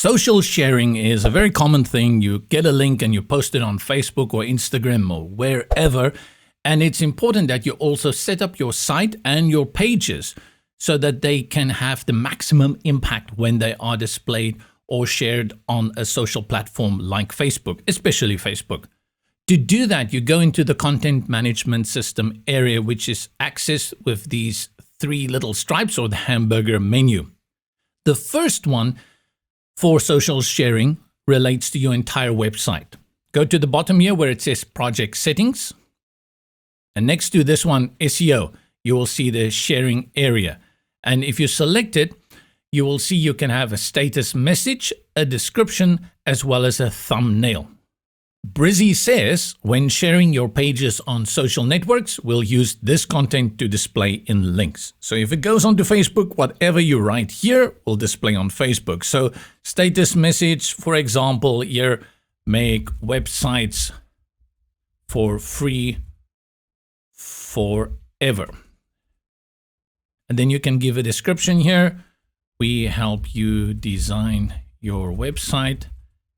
Social sharing is a very common thing. You get a link and you post it on Facebook or Instagram or wherever. And it's important that you also set up your site and your pages so that they can have the maximum impact when they are displayed or shared on a social platform like Facebook, especially Facebook. To do that, you go into the content management system area, which is accessed with these three little stripes or the hamburger menu. The first one for social sharing relates to your entire website. Go to the bottom here where it says project settings. And next to this one, SEO, you will see the sharing area. And if you select it, you will see you can have a status message, a description, as well as a thumbnail. Brizy says when sharing your pages on social networks, we'll use this content to display in links. So if it goes onto Facebook, whatever you write here will display on Facebook. So status message, for example, here, make websites for free forever. And then you can give a description here. We help you design your website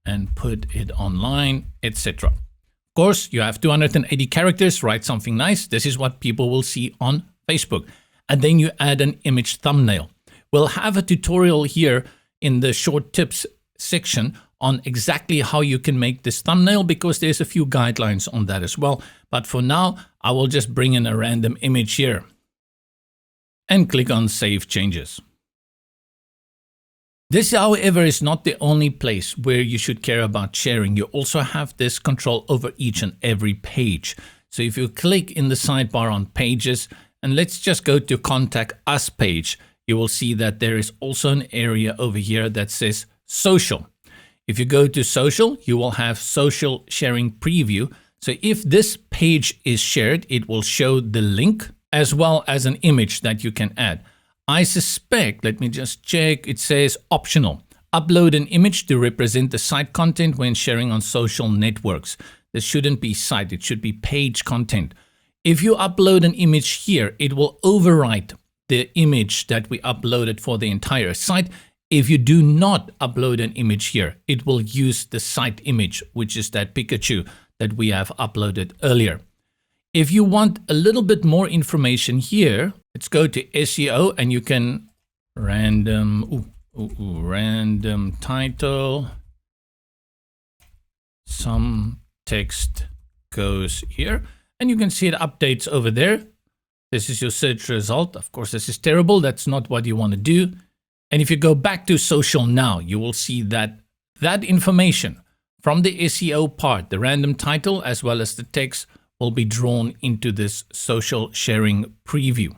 and put it online, etc. Of course, you have 280 characters, write something nice. This is what people will see on Facebook. And then you add an image thumbnail. We'll have a tutorial here in the short tips section on exactly how you can make this thumbnail, because there's a few guidelines on that as well. But for now, I will just bring in a random image here and click on Save Changes. This, however, is not the only place where you should care about sharing. You also have this control over each and every page. So if you click in the sidebar on pages, and let's just go to Contact Us page, you will see that there is also an area over here that says Social. If you go to Social, you will have Social Sharing Preview. So if this page is shared, it will show the link as well as an image that you can add. I suspect, let me just check, it says optional. Upload an image to represent the site content when sharing on social networks. This shouldn't be site, it should be page content. If you upload an image here, it will overwrite the image that we uploaded for the entire site. If you do not upload an image here, it will use the site image, which is that Pikachu that we have uploaded earlier. If you want a little bit more information here, let's go to SEO and you can random title, some text goes here, and you can see it updates over there. This is your search result. Of course, this is terrible. That's not what you want to do. And if you go back to social now, you will see that that information from the SEO part, the random title, as well as the text, will be drawn into this social sharing preview.